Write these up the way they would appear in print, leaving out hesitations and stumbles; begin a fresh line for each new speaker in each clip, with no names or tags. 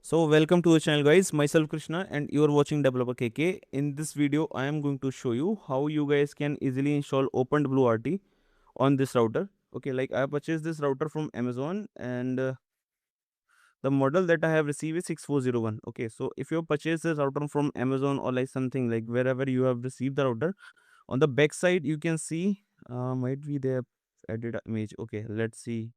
So welcome to the channel guys, myself Krishna and you are watching Developerkk. In this video I am going to show you how you guys can easily install OpenWrt on this router. Okay, like I purchased this router from Amazon and the model that I have received is 6401. Okay, so if you purchase this router from Amazon or like something like wherever you have received the router, on the back side you can see might be the added image. Okay, let's see.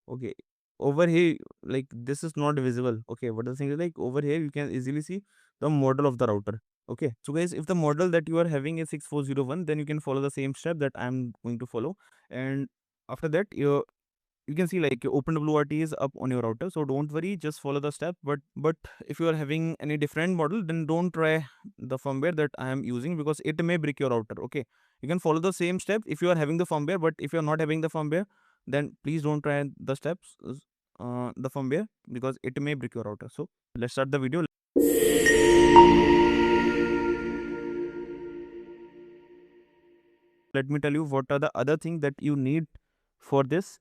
Okay, over here, like this is not visible. Okay, but the thing is, like over here you can easily see the model of the router. Okay, so guys, if the model that you are having is 6401, then you can follow the same step that I'm going to follow. And after that, you can see like your OpenWrt is up on your router, so don't worry, just follow the step. But if you are having any different model, then don't try the firmware that I am using because it may break your router. Okay, you can follow the same step if you are having the firmware, but if you are not having the firmware, then please don't try the steps, the firmware, because it may break your router. So let's start the video. Let me tell you what are the other things that you need for this.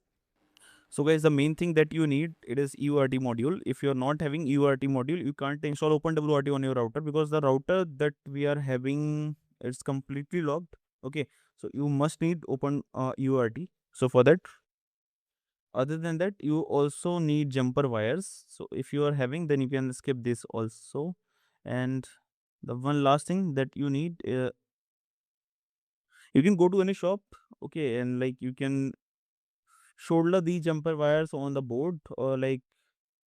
So guys, the main thing that you need, it is UART module. If you're not having UART module, you can't install OpenWrt on your router because the router that we are having is completely locked. Okay, so you must need open UART. So for that, other than that, you also need jumper wires. So if you are having, then you can skip this also. And the one last thing that you need, you can go to any shop, okay, and like you can solder these jumper wires on the board, or like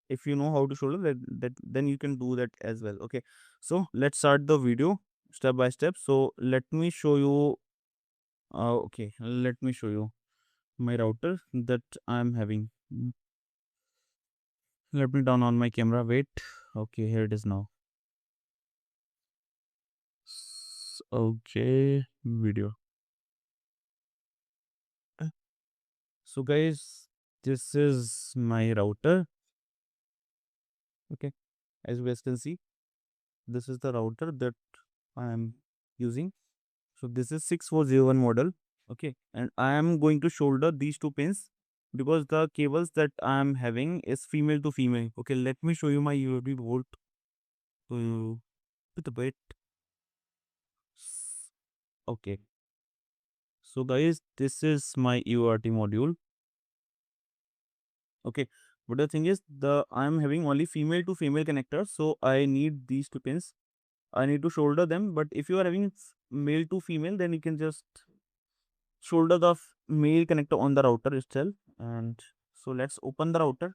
if you know how to solder that then you can do that as well. Okay, so let's start the video step by step. So let me show you, okay, let me show you my router that I'm having. Let me turn on my camera. Wait. Okay, here it is now. Okay, video. So guys, this is my router. Okay, as you guys can see, this is the router that I am using. So this is 6401 model. Okay, and I am going to solder these two pins because the cables that I am having is female to female. Okay, let me show you my USB board with a bit. Okay, so guys, this is my UART module. Okay, but the thing is, the I'm having only female to female connectors, so I need these two pins. I need to solder them. But if you are having male to female, then you can just solder the male connector on the router itself. And so let's open the router.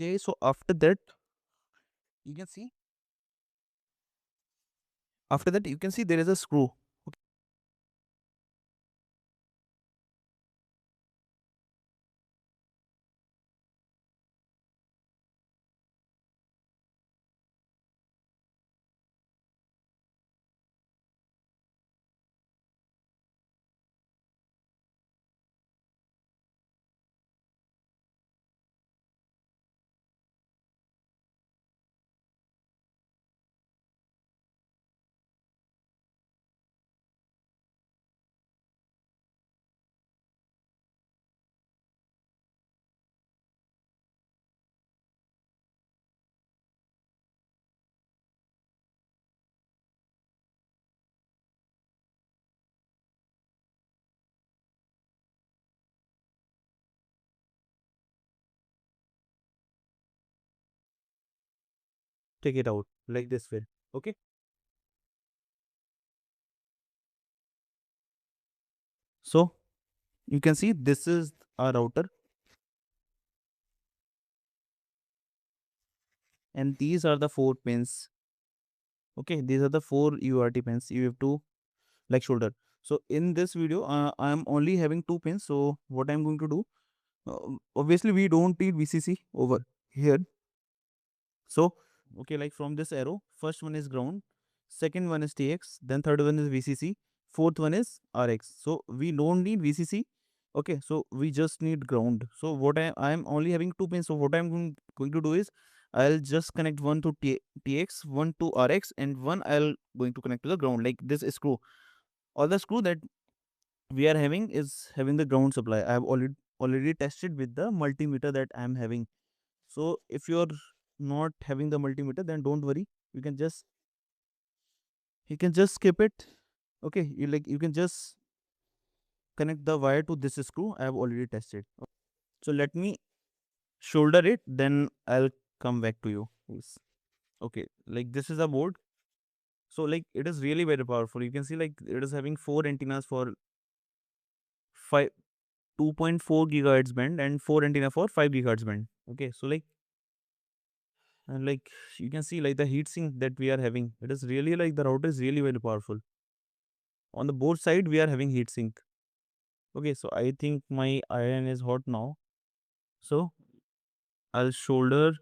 Okay, so you can see after that you can see there is a screw. Take it out like this way. Okay. So you can see this is our router, and these are the 4 pins. Okay, these are the 4 UART pins you have to like shoulder. So in this video, I am only having 2 pins. So what I'm going to do, obviously we don't need VCC over here. So okay, like from this arrow, first one is ground, second one is TX, then third one is VCC, fourth one is RX. So we don't need VCC. Okay, so we just need ground. So what I'm only having 2 pins. So what I'm going to do is I'll just connect one to TX, one to RX, and one I'll going to connect to the ground, like this screw. All the screw that we are having is having the ground supply. I have already tested with the multimeter that I am having. So if you're not having the multimeter, then don't worry. You can just skip it. Okay, you can just connect the wire to this screw. I have already tested. So let me shoulder it, then I'll come back to you. Yes. Okay, like this is a board. So like it is really very powerful. You can see like it is having 4 antennas for 5 2.4 gigahertz band and 4 antenna for 5 gigahertz band. Okay, so like and like you can see like the heat sink that we are having, it is really like the router is really very powerful. On the both side we are having heat sink. Okay, so I think my iron is hot now. So I'll shoulder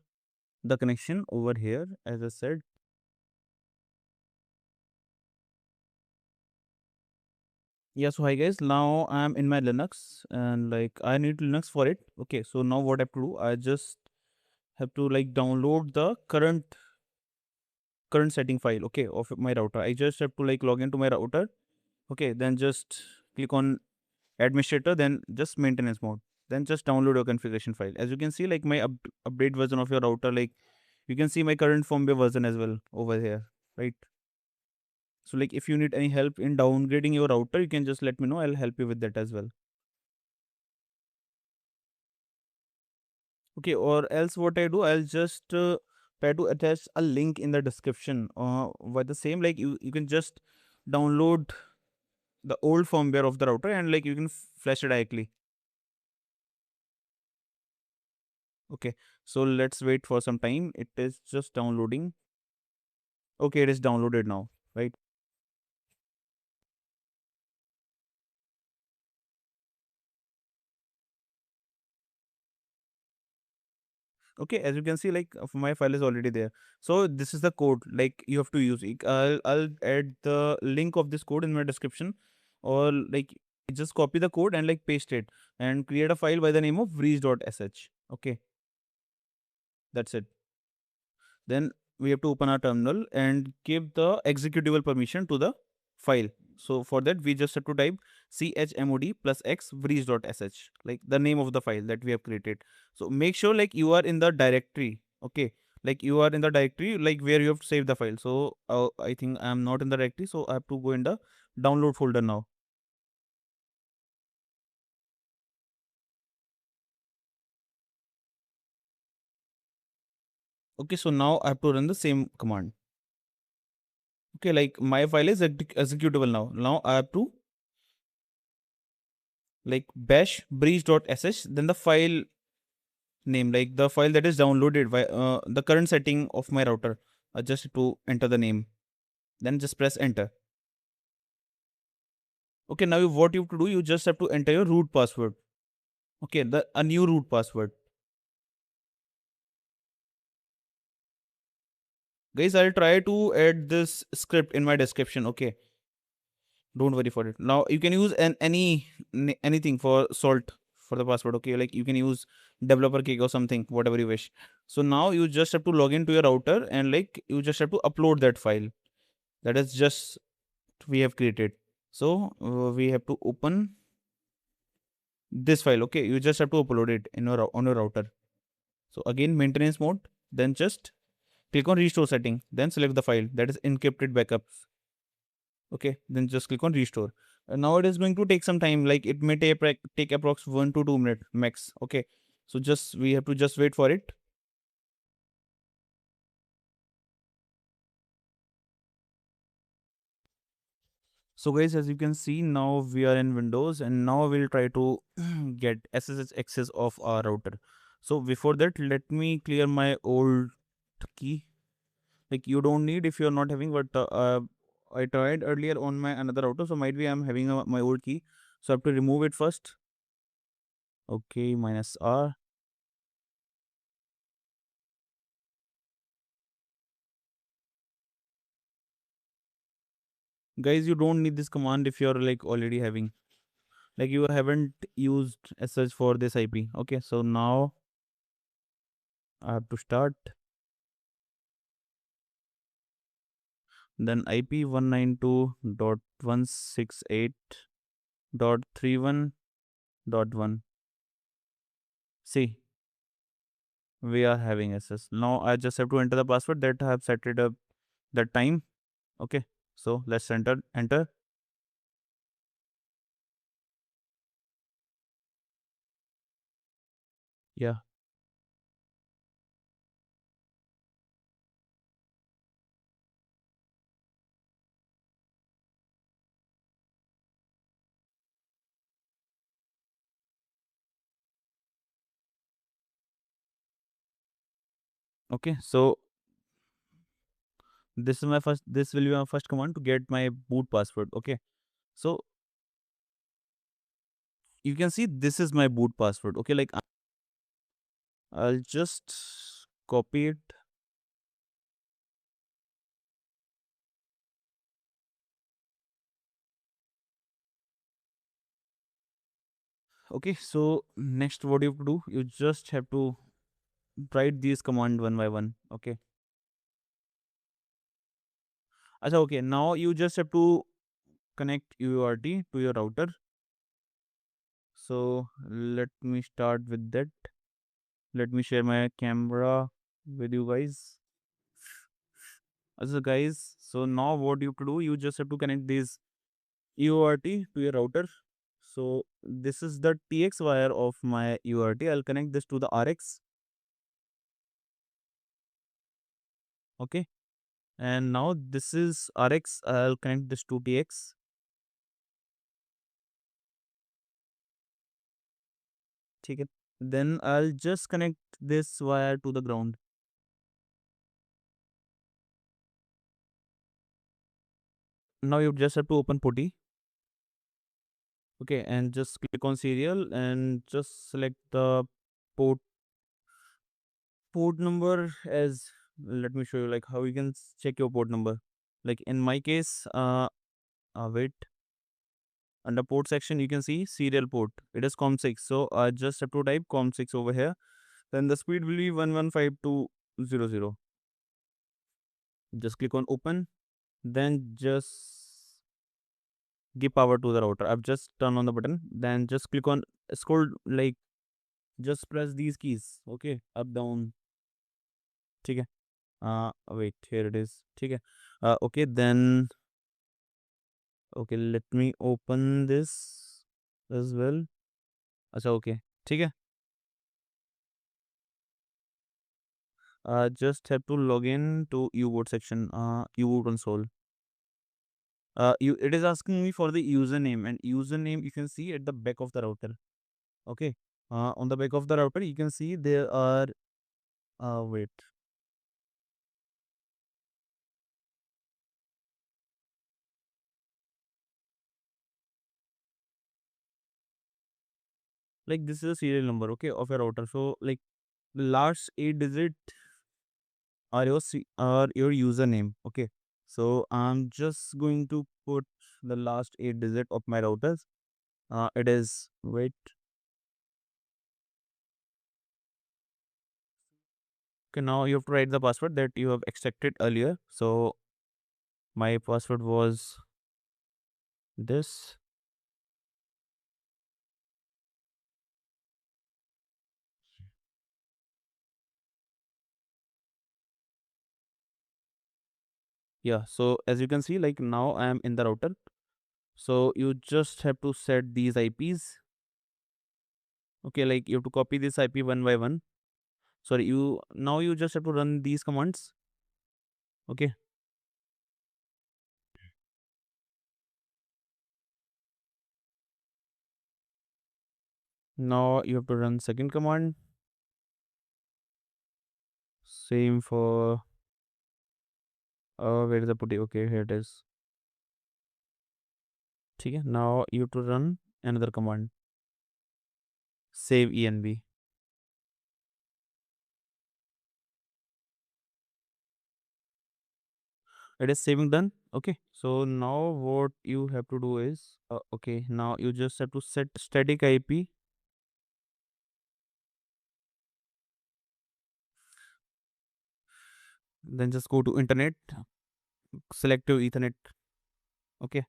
the connection over here as I said. Yeah, so hi guys, now I'm in my Linux and like I need Linux for it. Okay, so now what I have to do, I just have to like download the current setting file, okay, of my router. I just have to like log into my router. Okay, then just click on administrator, then just maintenance mode, then just download your configuration file. As you can see like my update version of your router, like you can see my current firmware version as well over here, right? So like if you need any help in downgrading your router, you can just let me know, I'll help you with that as well. Okay, or else what I do, I'll just try to attach a link in the description with the same, like you can just download the old firmware of the router and like you can flash it directly. Okay, so let's wait for some time, it is just downloading. Okay, it is downloaded now, right? Okay, as you can see like my file is already there. So this is the code like you have to use it. I'll add the link of this code in my description, or like just copy the code and like paste it and create a file by the name of breeze.sh. Okay, that's it. Then we have to open our terminal and give the executable permission to the file. So for that, we just have to type chmod plus x breeze.sh, like the name of the file that we have created. So make sure like you are in the directory. Okay, like you are in the directory like where you have saved the file. So I think I am not in the directory, so I have to go in the download folder now. Okay, so now I have to run the same command. Okay, like my file is executable now. Now I have to like bash breeze.sh, then the file name, like the file that is downloaded by the current setting of my router. Just to enter the name, then just press enter. Okay, now what you have to do, you just have to enter your root password. Okay, the a new root password. Guys, I'll try to add this script in my description. Okay, don't worry for it. Now you can use anything for salt for the password. Okay, like you can use Developerkk or something, whatever you wish. So now you just have to log into your router and like you just have to upload that file. That is just we have created. So we have to open this file. Okay, you just have to upload it in your on your router. So again, maintenance mode, then just click on restore setting, then select the file that is encrypted backups. Okay, then just click on restore. Now it is going to take some time, like it may take approx 1 to 2 minutes max. Okay, so just we have to just wait for it. So guys, as you can see, now we are in Windows, and now we'll try to get SSH access of our router. So before that, let me clear my old key. Like, you don't need if you're not having, but I tried earlier on my another router, so might be I'm having my old key. So I have to remove it first. Okay, minus R. Guys, you don't need this command if you're like already having, like, you haven't used SSH for this IP. Okay, so now I have to start. Then IP 192.168.31.1. See, we are having access. Now I just have to enter the password that I have set it up that time. Okay, so let's enter. Yeah. Okay, so this will be my first command to get my boot password. Okay, so you can see this is my boot password. Okay, like, I'll just copy it. Okay, so next what you have to do, you just have to write these command one by one. Okay. Acha, okay, now you just have to connect UART to your router. So let me start with that. Let me share my camera with you guys. Also guys, so now what you have to do, you just have to connect this UART to your router. So this is the TX wire of my UART. I'll connect this to the RX. Okay. And now this is RX. I'll connect this to TX. Okay. Then I'll just connect this wire to the ground. Now you just have to open putty. Okay, and just click on serial and just select the port number as, let me show you like how you can check your port number. Like in my case, wait, under port section you can see serial port. It is COM6. So I just have to type COM6 over here. Then the speed will be 115200. Just click on open. Then just give power to the router. I've just turned on the button. Then just click on scroll, like, just press these keys. Okay, up down. Okay. Wait, here it is. Okay. Okay, then, okay, let me open this as well. Acha, okay. Okay. Just have to log in to UART section. UART console. It is asking me for the username, and username you can see at the back of the router. Okay. On the back of the router you can see there are, wait, like, this is a serial number, okay, of a router. So like the last 8 digit are are your username. Okay, so I'm just going to put the last 8 digit of my routers. It is, wait, okay, now you have to write the password that you have extracted earlier. So my password was this. Yeah, so as you can see, like, now I am in the router. So you just have to set these IPs. Okay, like, you have to copy this IP one by one. Sorry, you just have to run these commands. Okay. Now you have to run second command. Same for where is the putty? Okay, here it is. Okay, now you have to run another command. Save env. It is saving done. Okay, so now what you have to do is okay, now you just have to set static IP. Then just go to internet, select your ethernet. Okay,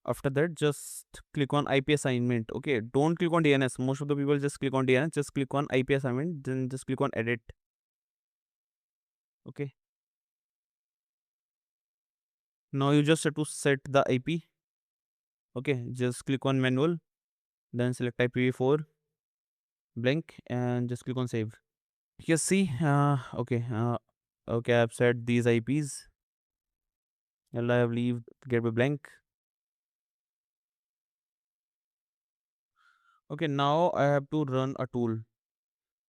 after that just click on IP assignment. Okay, don't click on DNS. Most of the people just click on DNS. Just click on IP assignment, then just click on edit. Okay, now you just have to set the IP. Okay, just click on manual, then select IPv4 blank and just click on save. You see, okay, I've set these IPs and I have leave gateway blank. Okay, now I have to run a tool,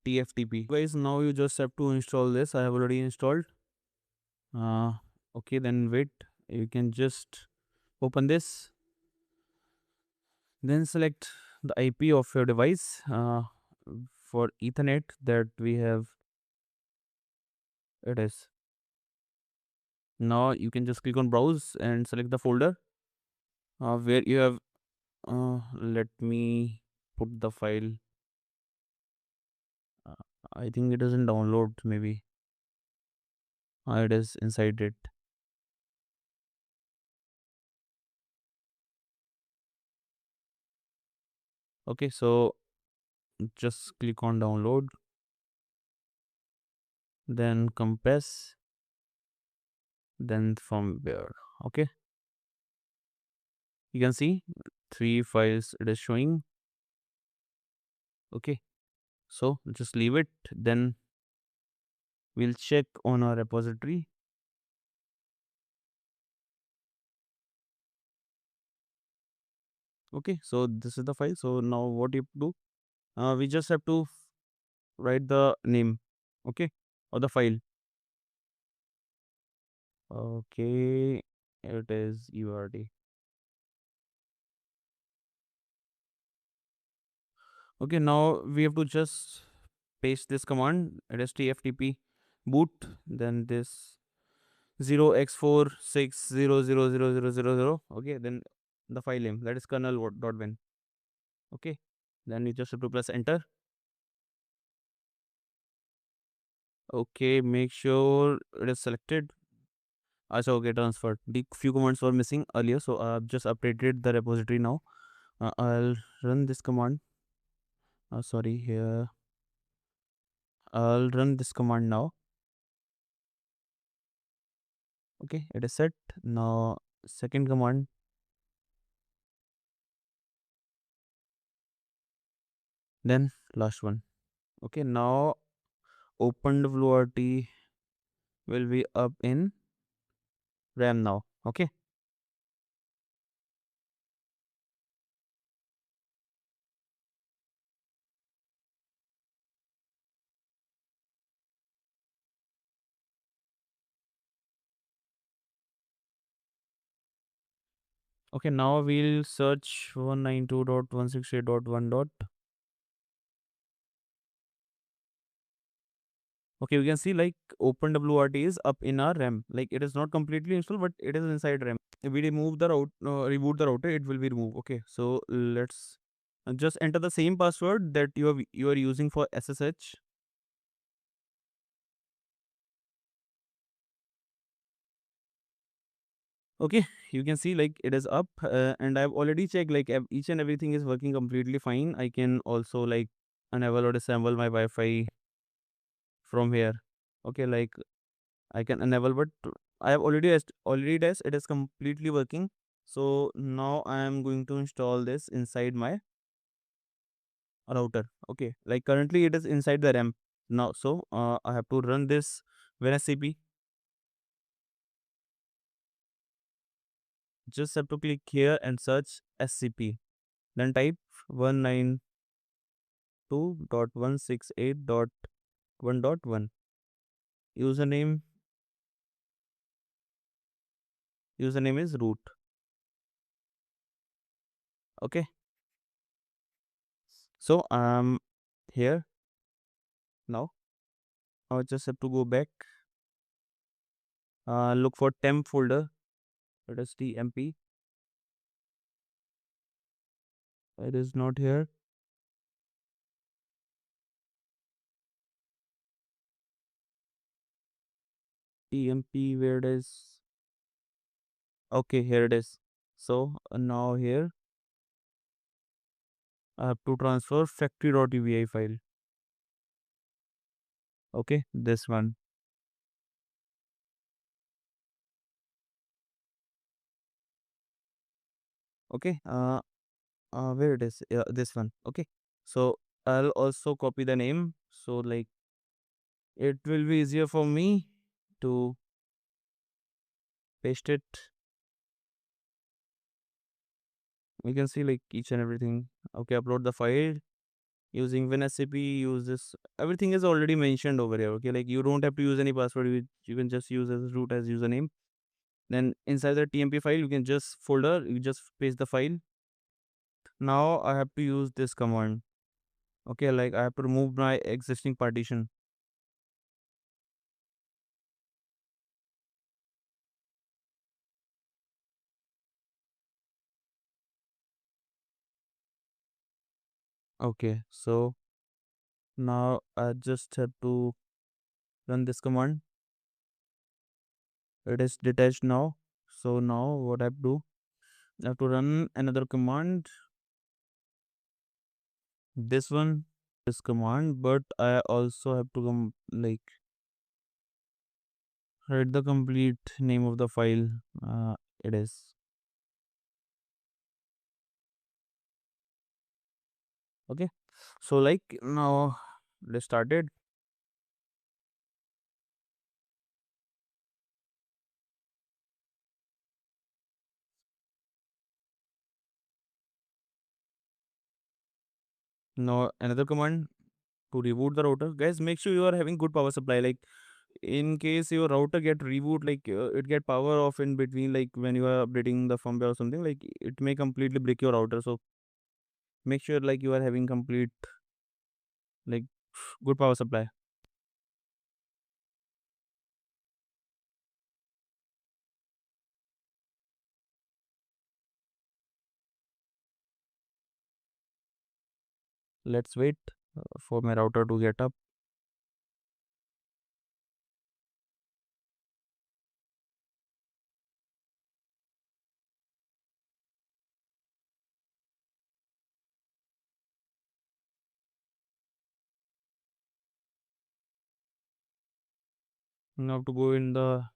TFTP. Guys, now you just have to install this. I have already installed. Uh, okay, then wait. You can just open this. Then select the IP of your device. For Ethernet that we have, it is. Now you can just click on browse and select the folder where you have. Let me put the file. Uh, I think it doesn't download. Maybe it is inside it. Okay, so just click on download, then compress, then firmware. Okay, you can see 3 files it is showing. Okay, so just leave it, then we'll check on our repository. Okay, so this is the file. So now what you do, we just have to write the name, okay, of the file. Okay, it is UART. Okay, now we have to just paste this command. It is tftp boot, then this 0x46000000. Okay, then the file name, that is kernel.bin. Okay, then you just have to press enter. Okay, make sure it is selected. Also, okay, transferred. The few commands were missing earlier, so I've just updated the repository now. I'll run this command. Sorry, here. I'll run this command now. Okay, it is set. Now, second command. Then last one. Okay, now OpenWrt will be up in RAM now. Okay. Okay, now we'll search 192.168.1. Okay, we can see like OpenWrt is up in our RAM. Like it is not completely installed, but it is inside RAM. If we remove the reboot the router, it will be removed. Okay, so let's just enter the same password that you are using for SSH. Okay, you can see like it is up, and I've already checked like each and everything is working completely fine. I can also like enable or disable my Wi-Fi from here. Okay, like I can enable, but I have already tested. It is completely working. So now I am going to install this inside my router. Okay, like currently it is inside the RAM now. So I have to run this WinSCP. Just have to click here and search SCP. Then type 19. 192.168.1.1. Username username is root. Okay, so here now. I just have to go back. Look for temp folder. Let us tmp. It is not here. tmp, where it is? Okay, here it is. So now here I have to transfer factory.uvi file. Okay, this one. Okay, where it is? This one. Okay, so I'll also copy the name, so like it will be easier for me to paste it. We can see like each and everything. Okay, upload the file using WinSCP. Use this. Everything is already mentioned over here. Okay, like you don't have to use any password. You can just use as root as username. Then inside the tmp file, you can just folder. You just paste the file. Now I have to use this command. Okay, like I have to remove my existing partition. Okay, so now I just have to run this command. It is detached now. So now what I have to do? I have to run another command. This one, this command, but I also have to like write the complete name of the file. It is okay. So like now let's start it. Now another command to reboot the router. Guys, make sure you are having good power supply. Like in case your router get reboot, like it get power off in between, like when you are updating the firmware or something, like it may completely break your router. So make sure like you are having complete like good power supply. Let's wait for my router to get up. Now to go in the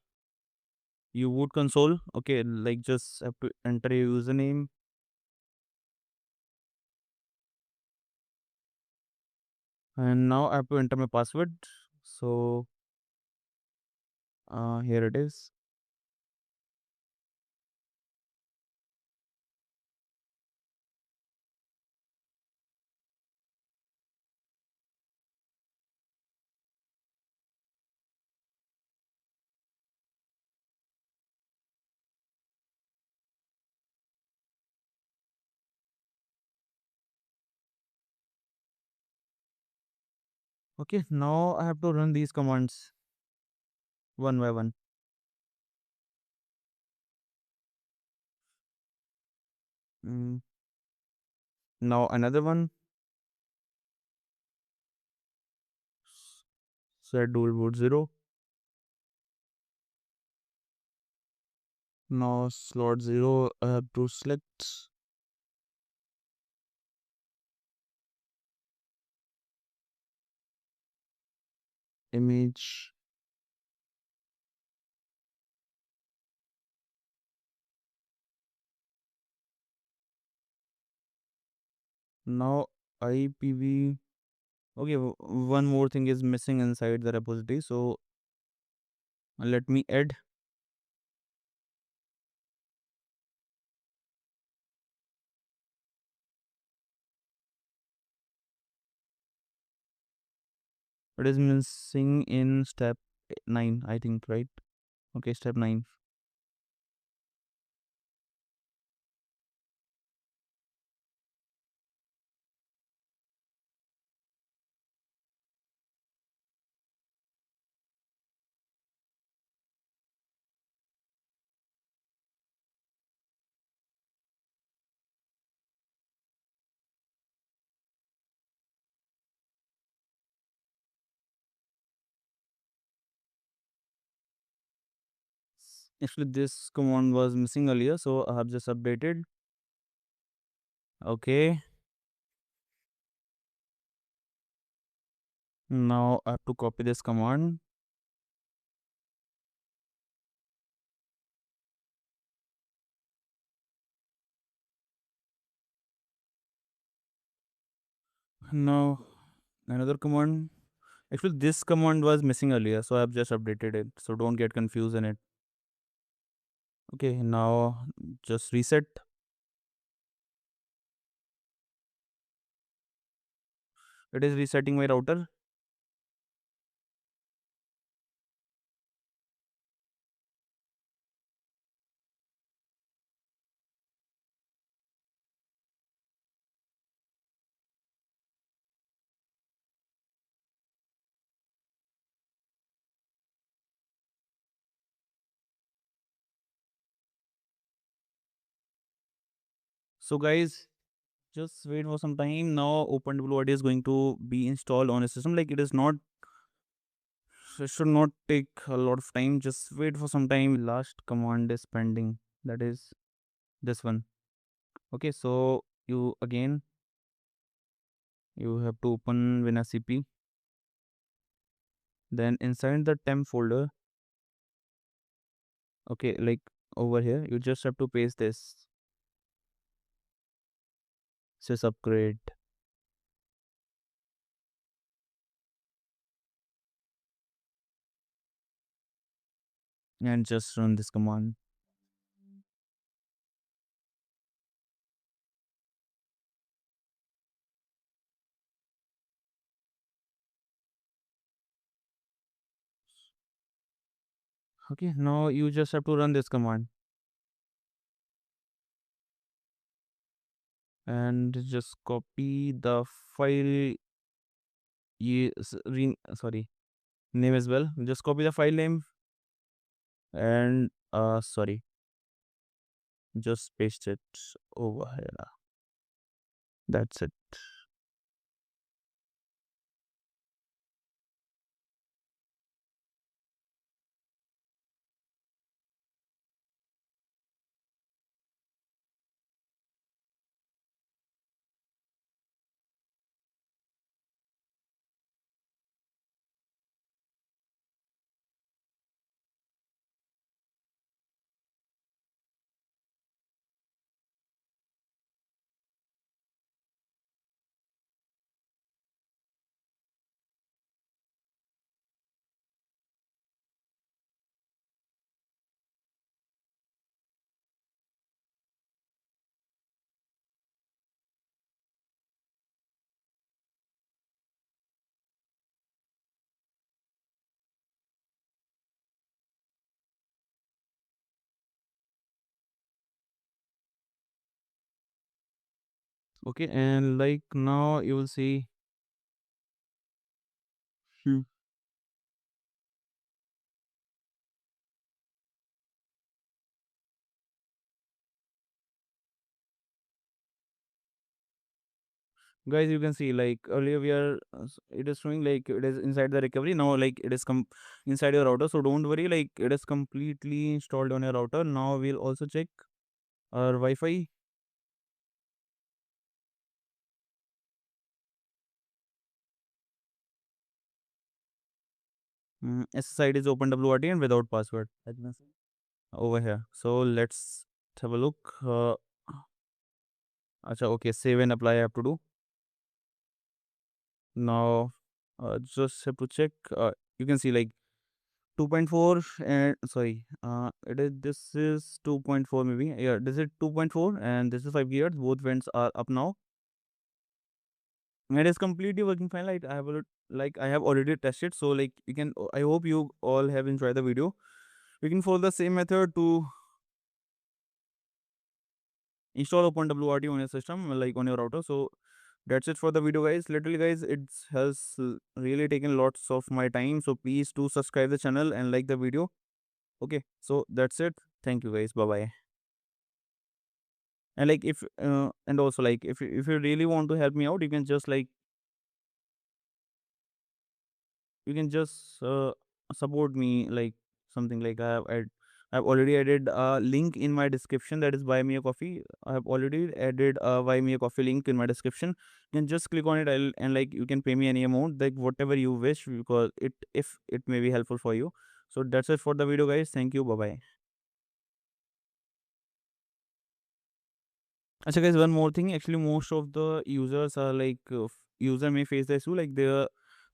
UART console. Okay, like just have to enter your username. And now I have to enter my password. So here it is. Okay, now I have to run these commands one by one. Mm, Now another one. Set dual boot 0. Now slot 0, I have to select image. Now IPv. Okay, one more thing is missing inside the repository. So let me add. It is missing in step 9, I think, right? Okay, step 9. Actually, this command was missing earlier, so I have just updated. Okay, now I have to copy this command. Now another command. Actually, this command was missing earlier, so I have just updated it. So don't get confused in it. Okay, now just reset. It is resetting my router. So guys, just wait for some time. Now OpenWrt is going to be installed on a system. Like it is not, it should not take a lot of time. Just wait for some time. Last command is pending. That is this one. Okay, so you have to open WinSCP. Then inside the temp folder, okay, like over here, you just have to paste this sys upgrade and just run this command. Okay, now you just have to run this command and just copy the file. Sorry, name as well. Just copy the file name and sorry, just paste it over here. That's it. Okay, and like now you will see. Hmm. Guys, you can see like earlier we are it is showing like it is inside the recovery. Now like it is inside your router, so don't worry, like it is completely installed on your router. Now we'll also check our Wi-Fi. SSID is OpenWrt and without password, as you can see over here. So let's have a look. Acha, okay, save and apply I have to do. Now just have to check. You can see like 2.4 and sorry, it is this is 2.4 maybe. Yeah, this is 2.4 and this is 5 GHz. Both vents are up now. It is completely working fine. Like I have already tested. So like you can, I hope you all have enjoyed the video. You can follow the same method to install OpenWrt on your system, like on your router. So that's it for the video, guys. Literally, guys, it has really taken lots of my time. So please do subscribe the channel and like the video. Okay, so that's it. Thank you, guys. Bye bye. And like if and also like if you really want to help me out, you can just like you can just support me, like something like I've already added a link in my description, that is buy me a coffee. I have already added a buy me a coffee link in my description. You can just click on it, and like you can pay me any amount, like whatever you wish, because it if it may be helpful for you. So that's it for the video, guys. Thank you. Bye bye. Actually, guys, one more thing. Actually, most of the users are like user may face the issue like they're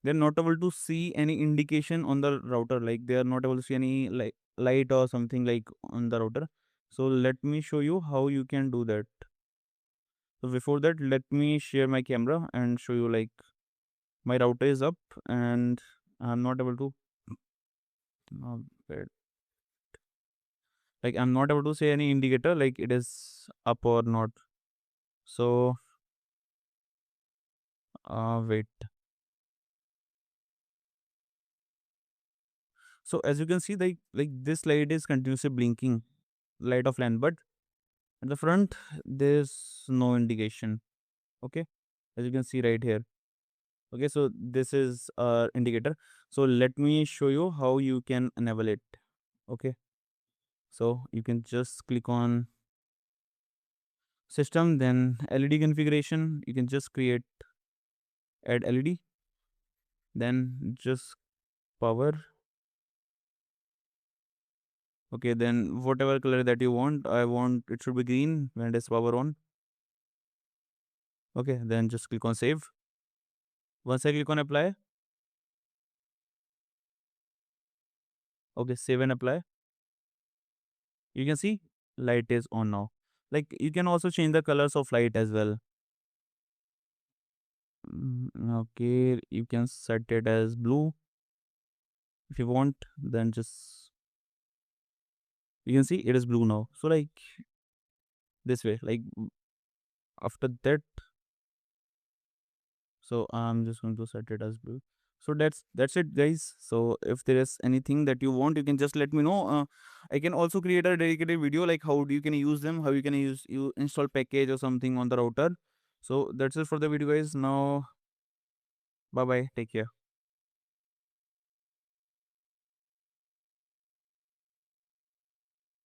not able to see any indication on the router. Like they are not able to see any like light or something like on the router. So let me show you how you can do that. So before that, let me share my camera and show you like my router is up and I'm not able to wait. Like I'm not able to see any indicator like it is up or not. So wait. So as you can see, like this light is continuously blinking, light of LAN, but at the front there's no indication. Okay, as you can see right here. Okay, so this is indicator. So let me show you how you can enable it. Okay, so you can just click on system, then LED configuration. You can just create add LED, then just power. Okay, then whatever color that you want, I want it should be green when it is power on. Okay, then just click on save. Once I click on apply, okay, save and apply, you can see light is on now. Like you can also change the colors of light as well. Okay, you can set it as blue if you want, then just you can see it is blue now. So like this way, like after that, so I'm just going to set it as blue. So that's it, guys. So if there is anything that you want, you can just let me know. I can also create a dedicated video like how you can use them, how you can use you install package or something on the router. So that's it for the video, guys. Now bye bye, take care.